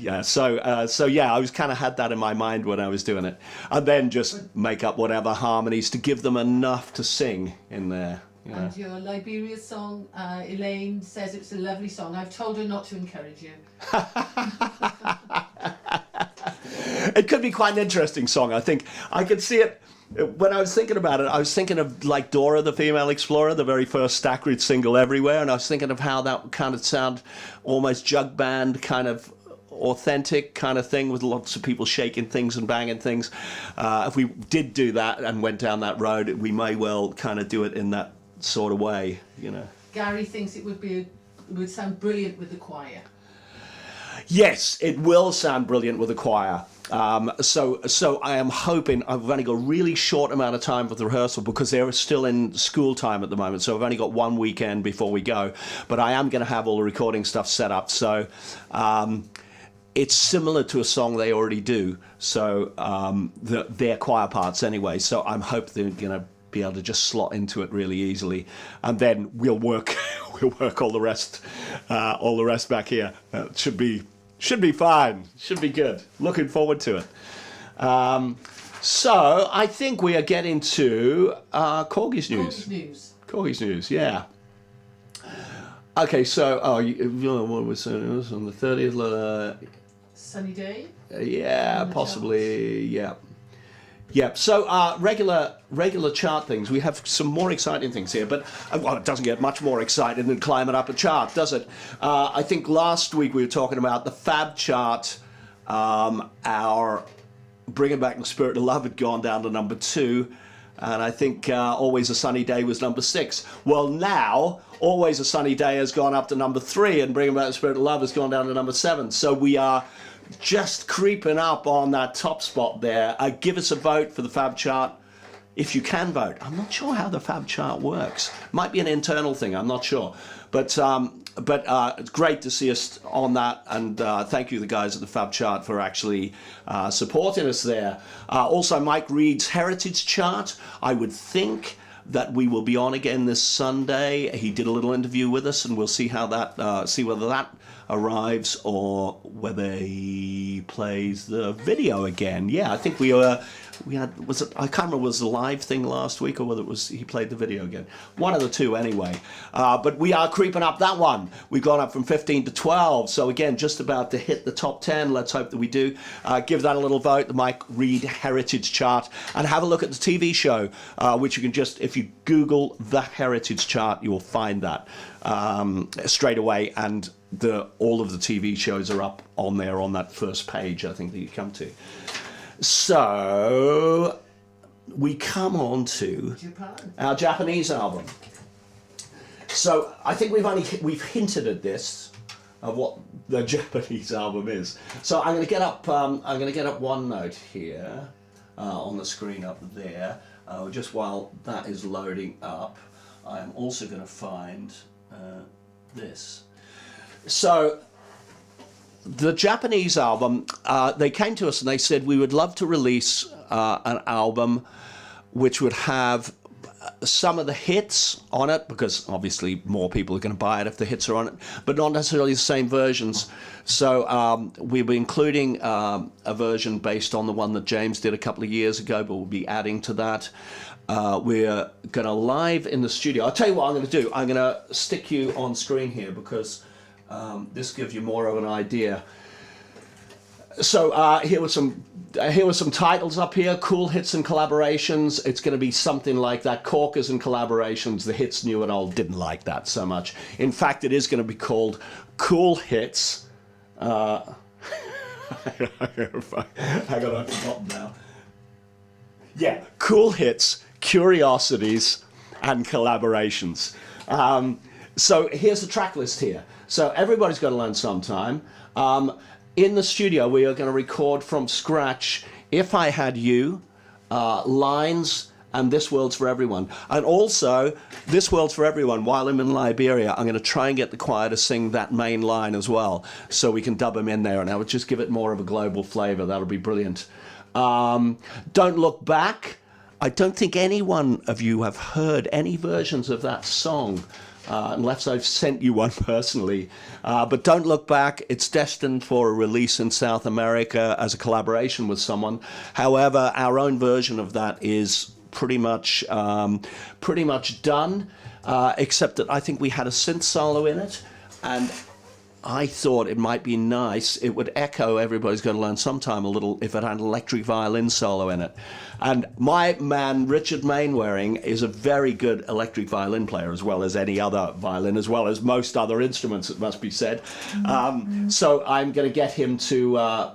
S1: Yeah, so yeah, I was kind of had that in my mind when I was doing it, and then just make up whatever harmonies to give them enough to sing in there. You know.
S6: And your Liberia song, Elaine says it's a lovely song. I've told her not to encourage you.
S1: It could be quite an interesting song. I think I could see it. When I was thinking about it, I was thinking of like Dora the Female Explorer, the very first Stackridge single Everywhere, and I was thinking of how that kind of sound almost jug band kind of authentic kind of thing with lots of people shaking things and banging things. If we did do that and went down that road, we may well kind of do it in that sort of way, you know.
S6: Gary thinks it would sound brilliant with the choir.
S1: Yes, it will sound brilliant with the choir. So I am hoping. I've only got a really short amount of time for the rehearsal because they're still in school time at the moment. So I've only got one weekend before we go. But I am going to have all the recording stuff set up. So it's similar to a song they already do. So their choir parts anyway. So I'm hoping they're going to be able to just slot into it really easily, and then we'll work all the rest back here. Should be fine. Should be good. Looking forward to it. So I think we are getting to Korgis news. Korgis news, yeah. Okay, so what was it? It was on the 30th.
S6: Sunny day.
S1: Yeah, possibly. Yeah. Yeah, so regular chart things. We have some more exciting things here, but well, it doesn't get much more exciting than climbing up a chart, does it? I think last week we were talking about the Fab chart. Our Bringing Back the Spirit of Love had gone down to number 2, and I think Always a Sunny Day was number 6. Well, now Always a Sunny Day has gone up to number 3, and Bringing Back the Spirit of Love has gone down to number 7. So we are just creeping up on that top spot there. Give us a vote for the Fab chart if you can vote. I'm not sure how the Fab chart works. Might be an internal thing, I'm not sure. But it's great to see us on that, and thank you the guys at the Fab chart for actually supporting us there. Also, Mike Reed's Heritage chart. I would think that we will be on again this Sunday. He did a little interview with us, and we'll see how that, see whether that arrives or whether he plays the video again. Yeah, I think we had, was it, I can't remember, was the live thing last week or whether it was he played the video again. One of the two anyway. But we are creeping up that one. We've gone up from 15 to 12. So again, just about to hit the top 10. Let's hope that we do. Give that a little vote, the Mike Reed Heritage Chart, and have a look at the TV show, which you can just, if you Google the Heritage Chart, you will find that straight away. And all of the TV shows are up on there on that first page, I think, that you come to. So we come on to our Japanese album. So I think we've hinted at this of what the Japanese album is. So I'm going to get up one note here on the screen up there. Just while that is loading up, I'm also going to find this. So the Japanese album, they came to us and they said we would love to release an album which would have some of the hits on it, because obviously more people are going to buy it if the hits are on it, but not necessarily the same versions. So we'll be including a version based on the one that James did a couple of years ago, but we'll be adding to that. We're going to live in the studio. I'll tell you what I'm going to do. I'm going to stick you on screen here because this gives you more of an idea. So here were some titles up here: cool hits and collaborations. It's going to be something like that. Korgis and collaborations. The hits, new and old, didn't like that so much. In fact, it is going to be called Cool Hits. Hang on, I've forgotten now. Yeah, Cool Hits, Curiosities, and Collaborations. So here's the track list here. So everybody's got to learn sometime. In the studio, we are going to record from scratch If I Had You, Lines, and This World's for Everyone. And also, This World's for Everyone, while I'm in Liberia, I'm going to try and get the choir to sing that main line as well, so we can dub them in there, and I would just give it more of a global flavour. That'll be brilliant. Don't Look Back. I don't think any one of you have heard any versions of that song, unless I've sent you one personally. But Don't Look Back, it's destined for a release in South America as a collaboration with someone. However, our own version of that is pretty much done, except that I think we had a synth solo in it, and I thought it might be nice. It would echo Everybody's Got to Learn Sometime a little if it had an electric violin solo in it. And my man, Richard Mainwaring, is a very good electric violin player, as well as any other violin, as well as most other instruments, it must be said. So I'm going to get him to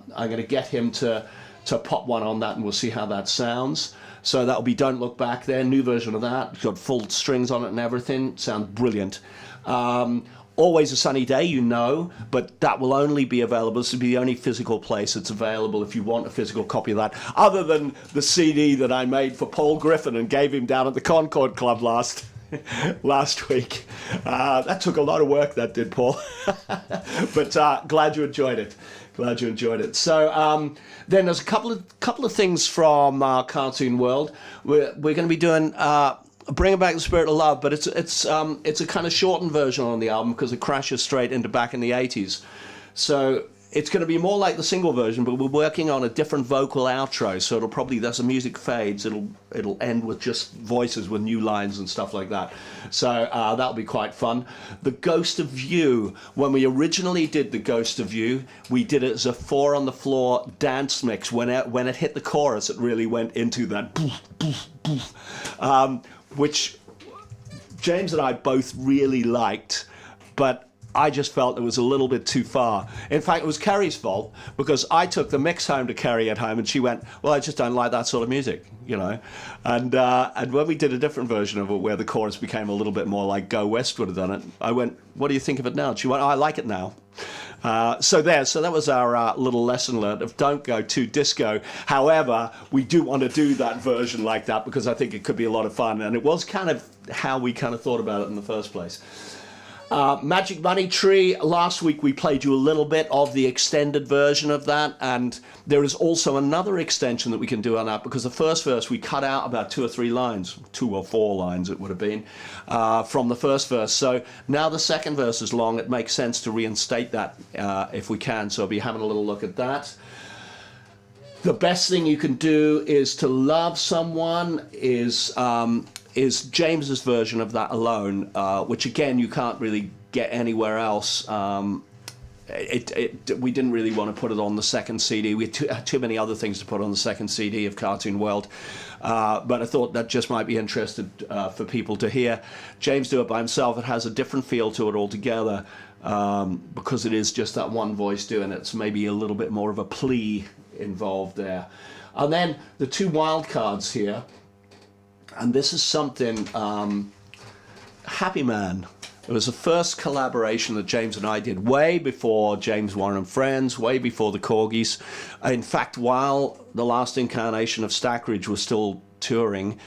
S1: pop one on that, and we'll see how that sounds. So that'll be Don't Look Back there, new version of that. It's got full strings on it and everything. Sounds brilliant. Always a Sunny Day, you know, but that will only be available. This will be the only physical place it's available if you want a physical copy of that, other than the CD that I made for Paul Griffin and gave him down at the Concord Club last week. That took a lot of work, that did, Paul. But glad you enjoyed it. Glad you enjoyed it. So then there's a couple of things from Cartoon World. We're going to be doing Bringing Back the Spirit of Love, but it's a kind of shortened version on the album because it crashes straight into back in the 80s. So it's going to be more like the single version, but we're working on a different vocal outro. So it'll probably, as the music fades, it'll end with just voices with new lines and stuff like that. So that'll be quite fun. The Ghost of You. When we originally did The Ghost of You, we did it as a 4 on the floor dance mix. When it hit the chorus, it really went into that boof, boof, boof. Which James and I both really liked, but I just felt it was a little bit too far. In fact, it was Kerry's fault, because I took the mix home to Kerry at home, and she went, well, I just don't like that sort of music, you know. And when we did a different version of it, where the chorus became a little bit more like Go West would have done it, I went, what do you think of it now? And she went, oh, I like it now. So that was our little lesson learned of don't go too disco. However, we do want to do that version like that because I think it could be a lot of fun, and it was kind of how we kind of thought about it in the first place. Magic Money Tree, last week we played you a little bit of the extended version of that, and there is also another extension that we can do on that, because the first verse we cut out about 2 or 3 lines, 2 or 4 lines it would have been, from the first verse. So now the second verse is long, it makes sense to reinstate that if we can, so I'll be having a little look at that. The best thing you can do is to love someone is James's version of that alone, which again you can't really get anywhere else. We didn't really want to put it on the second CD. We had too many other things to put on the second CD of Cartoon World, but I thought that just might be interesting for people to hear. James do it by himself. It has a different feel to it altogether, because it is just that one voice doing it. It's maybe a little bit more of a plea involved there. And then the 2 wild cards here. And this is something, Happy Man. It was the first collaboration that James and I did way before James Warren and Friends, way before the Korgis. In fact, while the last incarnation of Stackridge was still touring,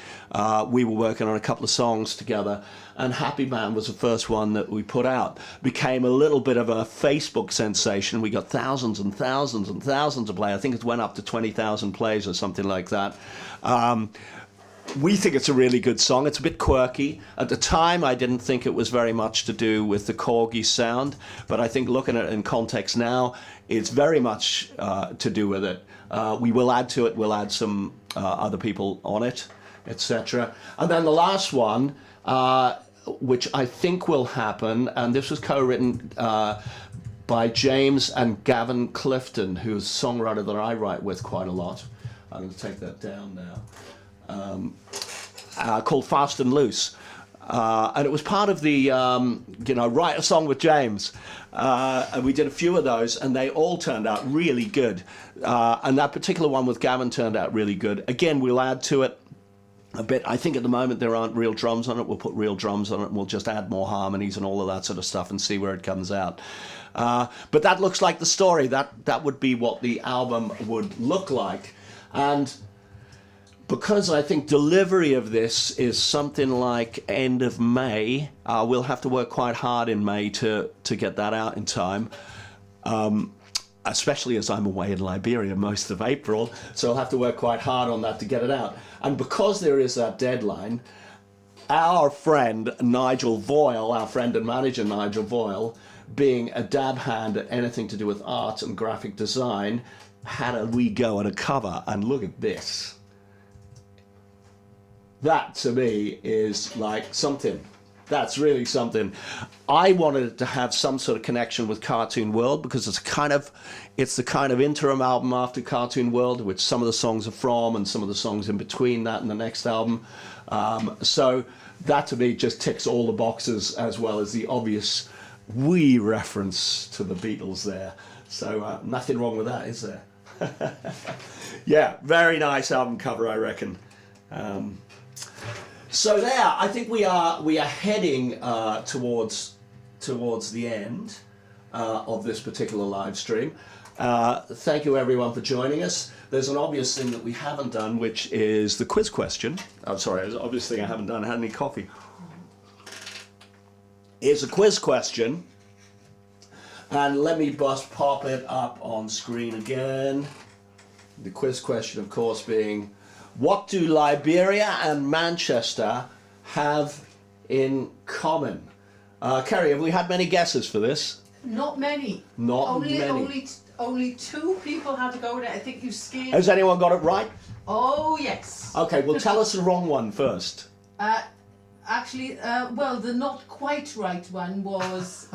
S1: we were working on a couple of songs together, and Happy Man was the first one that we put out. Became a little bit of a Facebook sensation. We got thousands and thousands and thousands of plays. I think it went up to 20,000 plays or something like that. We think it's a really good song. It's a bit quirky. At the time, I didn't think it was very much to do with the Corgi sound, but I think looking at it in context now, it's very much to do with it. We will add to it. We'll add some other people on it, etc. And then the last one, which I think will happen, and this was co-written by James and Gavin Clifton, who's a songwriter that I write with quite a lot. I'm going to take that down now. Called Fast and Loose, and it was part of the write a song with James, and we did a few of those, and they all turned out really good, and that particular one with Gavin turned out really good. Again, we'll add to it a bit. I think at the moment there aren't real drums on it. We'll put real drums on it, and we'll just add more harmonies and all of that sort of stuff and see where it comes out. But that looks like the story. That would be what the album would look like. And because I think delivery of this is something like end of May, we'll have to work quite hard in May to get that out in time, especially as I'm away in Liberia most of April, so I'll have to work quite hard on that to get it out. And because there is that deadline, our friend Nigel Voyle, our friend and manager Nigel Voyle, being a dab hand at anything to do with art and graphic design, had a wee go at a cover, and look at this. That to me is like something. That's really something. I wanted it to have some sort of connection with Cartoon World, because it's the kind of interim album after Cartoon World, which some of the songs are from, and some of the songs in between that and the next album. So that to me just ticks all the boxes, as well as the obvious wee reference to the Beatles there. So nothing wrong with that, is there? Yeah, very nice album cover, I reckon. So there, I think we are heading towards the end of this particular live stream. Thank you everyone for joining us. There's an obvious thing that we haven't done, which is the quiz question. I'm sorry, there's an obvious thing I haven't done. I had any coffee. Here's a quiz question. And let me just pop it up on screen again. The quiz question, of course, being, what do Liberia and Manchester have in common? Kerry, have we had many guesses for this?
S6: Not many.
S1: Not many.
S6: Only 2 people had to go with it. I think you scared.
S1: Has anyone got it right?
S6: Oh, yes.
S1: Okay, well, tell us the wrong one first.
S6: Actually, well, the not quite right one was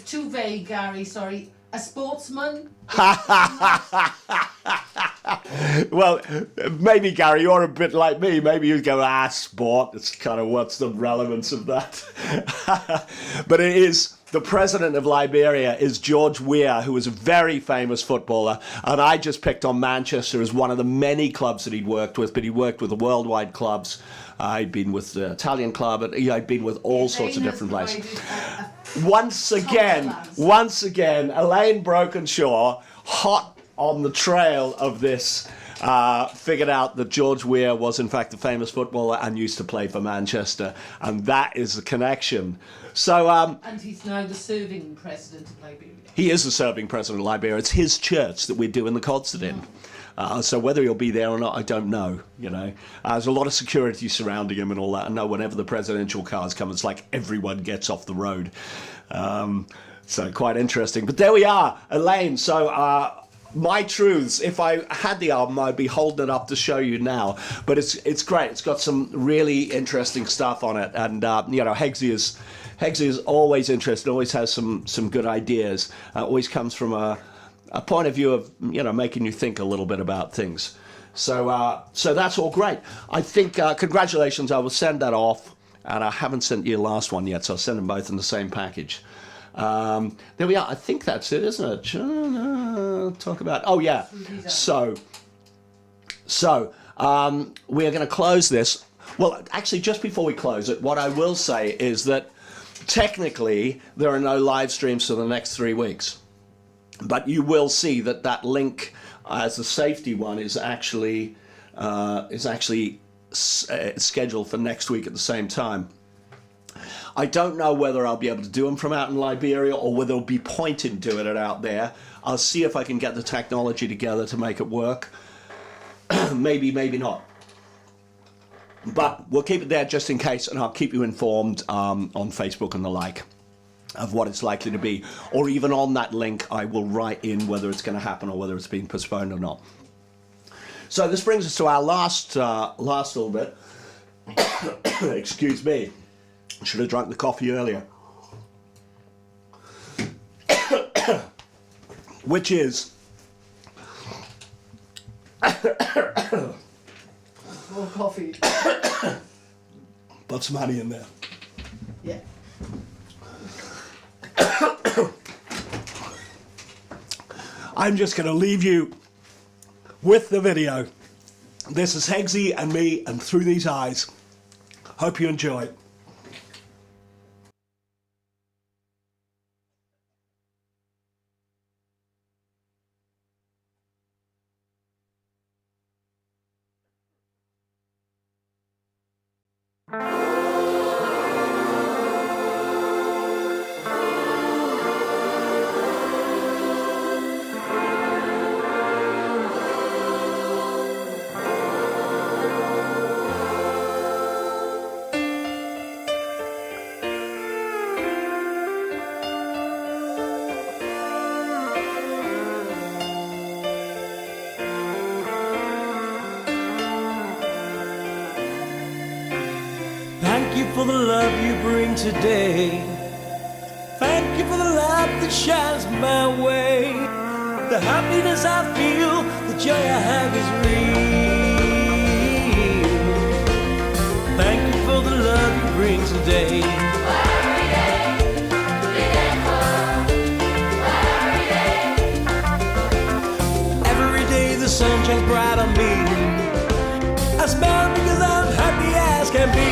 S6: too vague, Gary, sorry. A sportsman.
S1: Well, maybe, Gary, you're a bit like me. Maybe you'd go, sport. It's kind of, what's the relevance of that? But it is, the president of Liberia is George Weah, who was a very famous footballer. And I just picked on Manchester as one of the many clubs that he'd worked with, but he worked with the worldwide clubs. I'd been with the Italian club, and I'd been with all sorts of different places. Once again, Elaine Brokenshaw, hot on the trail of this figured out that George Weah was in fact a famous footballer and used to play for Manchester, and that is the connection. So,
S6: And he's now the serving president of Liberia.
S1: he is the serving president of Liberia. It's his church that we're doing the concert in. So whether he'll be there or not, I don't know. You know, there's a lot of security surrounding him and all that. I know whenever the presidential cars come, it's like everyone gets off the road. So quite interesting. But there we are, Elaine. So my truths. If I had the album, I'd be holding it up to show you now. But it's great. It's got some really interesting stuff on it, and you know, Hegsy is always interested. Always has some good ideas. Always comes from a point of view of, you know, making you think a little bit about things. So so that's all great. I think congratulations. I will send that off, and I haven't sent you the last one yet, so I'll send them both in the same package. There we are. I think that's it, isn't it? Talk about. Oh yeah. So we're going to close this. Well, actually, just before we close it, what I will say is that technically there are no live streams for the next 3 weeks. But you will see that link as a safety one is actually scheduled for next week at the same time. I don't know whether I'll be able to do them from out in Liberia or whether it'll be pointing doing it out there. I'll see if I can get the technology together to make it work. Maybe not. But we'll keep it there just in case, and I'll keep you informed on Facebook and the like of what it's likely to be, or even on that link I will write in whether it's going to happen or whether it's been postponed or not. So this brings us to our last little bit. Excuse me, should have drunk the coffee earlier. Which is
S6: More coffee.
S1: put some honey in there.
S6: Yeah.
S1: I'm just going to leave you with the video. This is Hegsy and me, and Through These Eyes. Hope you enjoy it.
S2: Thank you for the love you bring today. Thank you for the light that shines my way. The happiness I feel, the joy I have is real. Thank you for the love you bring today. Every day the sun shines bright on me. I smile because I'm happy as can be.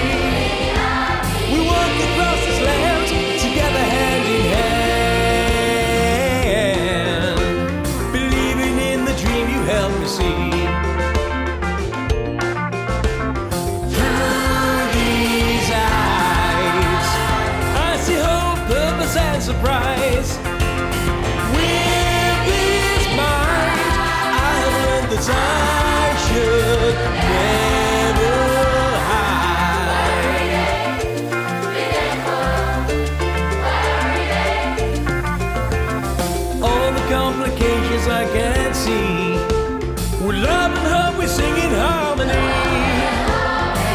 S2: We walk across this land together hand in hand, believing in the dream you helped me see. Through these eyes, I see hope, purpose and surprise. With this mind, I have learned that I should never complications I can't see. With love and hope we sing in harmony.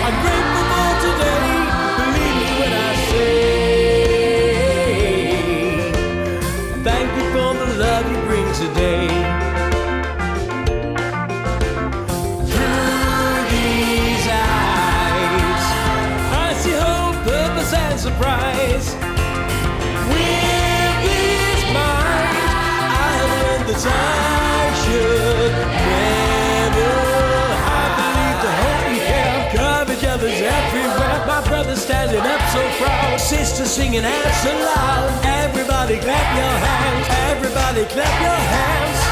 S2: I'm grateful for today, believe me when I say thank you for the love you bring today. Through these eyes, I see hope, purpose and surprise. That I should never have. I believe the hope we have. Courage others everywhere. My brother standing up so proud. Sister singing out so loud. Everybody clap your hands. Everybody clap your hands.